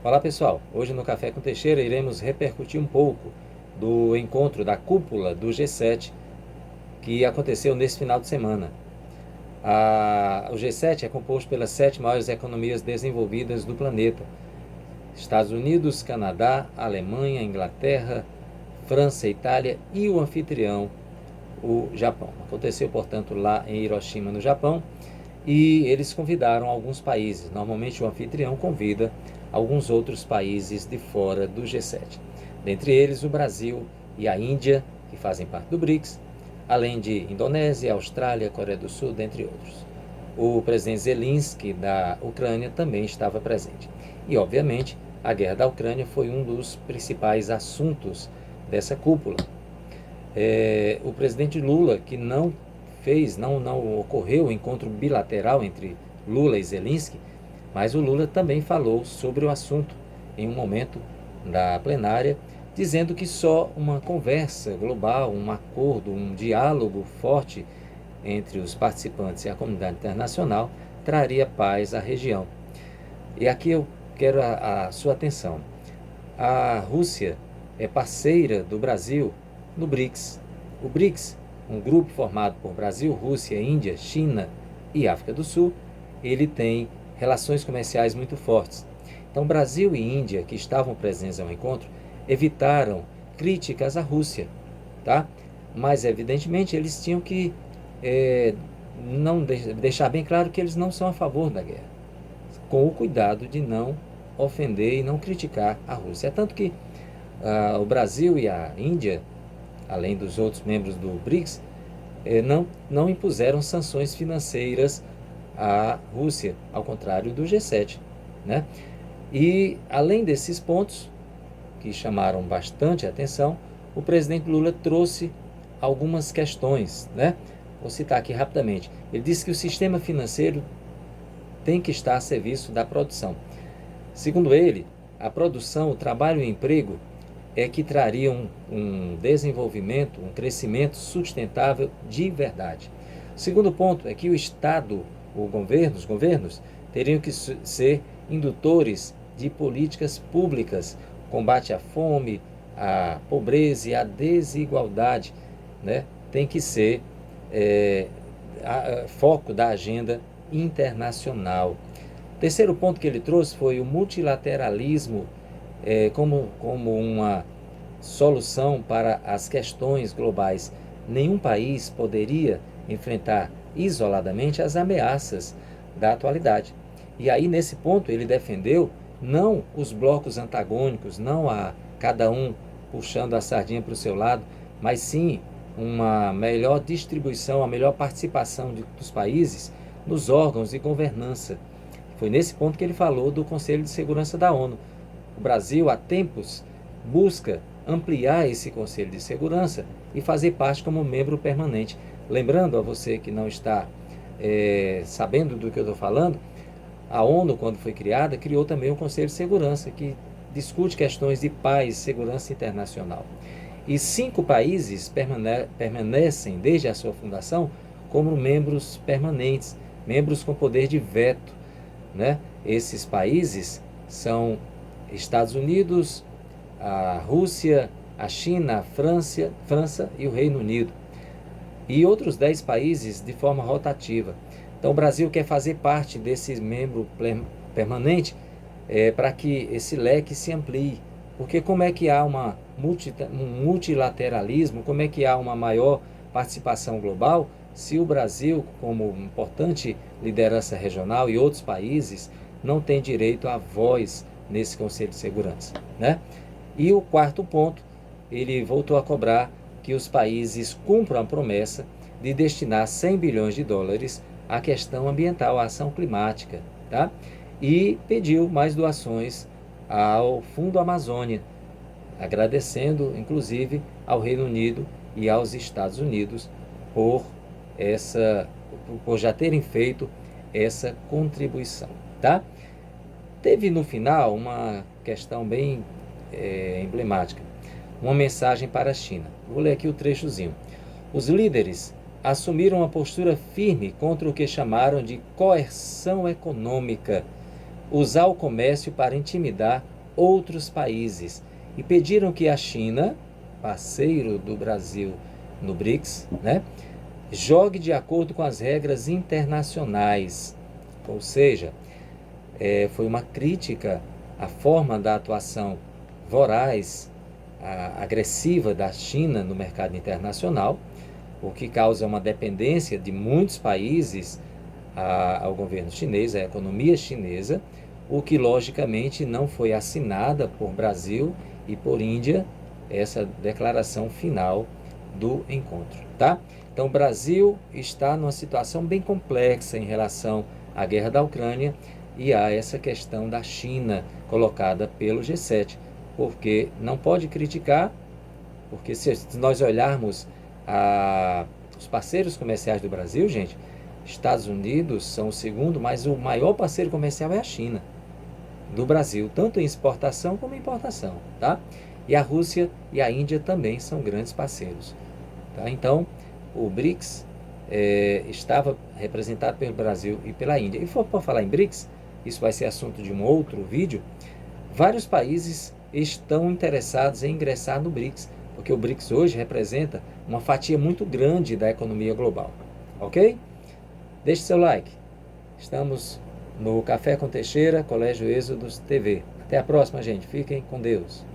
Olá pessoal, hoje no Café com Teixeira iremos repercutir um pouco do encontro da cúpula do G7 que aconteceu nesse final de semana. O G7 é composto pelas 7 maiores economias desenvolvidas do planeta: Estados Unidos, Canadá, Alemanha, Inglaterra, França, Itália e o anfitrião, o Japão. Aconteceu, portanto, lá em Hiroshima, no Japão, e eles convidaram alguns países. Normalmente o anfitrião convida alguns outros países de fora do G7. Dentre eles o Brasil e a Índia, que fazem parte do BRICS, além de Indonésia, Austrália, Coreia do Sul, dentre outros. O presidente Zelensky da Ucrânia também estava presente. E, obviamente, a guerra da Ucrânia foi um dos principais assuntos dessa cúpula. O presidente Lula, que não ocorreu o encontro bilateral entre Lula e Zelensky, mas o Lula também falou sobre o assunto em um momento da plenária, dizendo que só uma conversa global, um acordo, um diálogo forte entre os participantes e a comunidade internacional traria paz à região. E aqui eu quero a sua atenção. A Rússia é parceira do Brasil no BRICS. O BRICS, um grupo formado por Brasil, Rússia, Índia, China e África do Sul, ele tem relações comerciais muito fortes. Então, Brasil e Índia, que estavam presentes ao encontro, evitaram críticas à Rússia, tá? Mas, evidentemente, eles tinham que deixar bem claro que eles não são a favor da guerra, com o cuidado de não ofender e não criticar a Rússia. É tanto que o Brasil e a Índia, além dos outros membros do BRICS, não impuseram sanções financeiras à Rússia, ao contrário do G7, né? E, além desses pontos, que chamaram bastante a atenção, o presidente Lula trouxe algumas questões, né? Vou citar aqui rapidamente. Ele disse que o sistema financeiro tem que estar a serviço da produção. Segundo ele, a produção, o trabalho e o emprego é que trariam um desenvolvimento, um crescimento sustentável de verdade. O segundo ponto é que o Estado, os governos, teriam que ser indutores de políticas públicas, combate à fome, à pobreza e à desigualdade, né? Tem que ser foco da agenda internacional. O terceiro ponto que ele trouxe foi o multilateralismo como uma solução para as questões globais. Nenhum país poderia enfrentar isoladamente as ameaças da atualidade. E aí, nesse ponto, ele defendeu não os blocos antagônicos, não cada um puxando a sardinha para o seu lado, mas sim uma melhor distribuição, a melhor participação dos países nos órgãos de governança. Foi nesse ponto que ele falou do Conselho de Segurança da ONU. O Brasil, há tempos, busca ampliar esse Conselho de Segurança e fazer parte como membro permanente. Lembrando a você que não está sabendo do que eu estou falando, a ONU, quando foi criada, criou também o Conselho de Segurança, que discute questões de paz e segurança internacional. E 5 países permanecem, desde a sua fundação, como membros permanentes, membros com poder de veto, né? Esses países são Estados Unidos, a Rússia, a China, a França e o Reino Unido. E outros 10 países de forma rotativa. Então o Brasil quer fazer parte desse membro permanente para que esse leque se amplie. Porque como é que há um multilateralismo, como é que há uma maior participação global, se o Brasil, como importante liderança regional e outros países, não tem direito à voz nesse Conselho de Segurança, né? E o quarto ponto, ele voltou a cobrar que os países cumpram a promessa de destinar 100 bilhões de dólares à questão ambiental, à ação climática, tá? E pediu mais doações ao Fundo Amazônia, agradecendo, inclusive, ao Reino Unido e aos Estados Unidos por já terem feito essa contribuição, tá? Teve no final uma questão bem emblemática, uma mensagem para a China. Vou ler aqui o trechozinho. Os líderes assumiram uma postura firme contra o que chamaram de coerção econômica, usar o comércio para intimidar outros países e pediram que a China, parceiro do Brasil no BRICS, né, jogue de acordo com as regras internacionais. Ou seja, foi uma crítica à forma da atuação voraz, agressiva da China no mercado internacional, o que causa uma dependência de muitos países ao governo chinês, à economia chinesa, o que logicamente não foi assinada por Brasil e por Índia, essa declaração final do encontro, tá? Então o Brasil está numa situação bem complexa em relação à guerra da Ucrânia e a essa questão da China colocada pelo G7, porque não pode criticar, porque se nós olharmos os parceiros comerciais do Brasil, gente, Estados Unidos são o segundo, mas o maior parceiro comercial é a China, do Brasil, tanto em exportação como em importação, tá? E a Rússia e a Índia também são grandes parceiros, tá? Então, o BRICS estava representado pelo Brasil e pela Índia. E por falar em BRICS, isso vai ser assunto de um outro vídeo, vários países estão interessados em ingressar no BRICS, porque o BRICS hoje representa uma fatia muito grande da economia global, ok? Deixe seu like. Estamos no Café com Teixeira, Colégio Êxodos TV. Até a próxima, gente. Fiquem com Deus.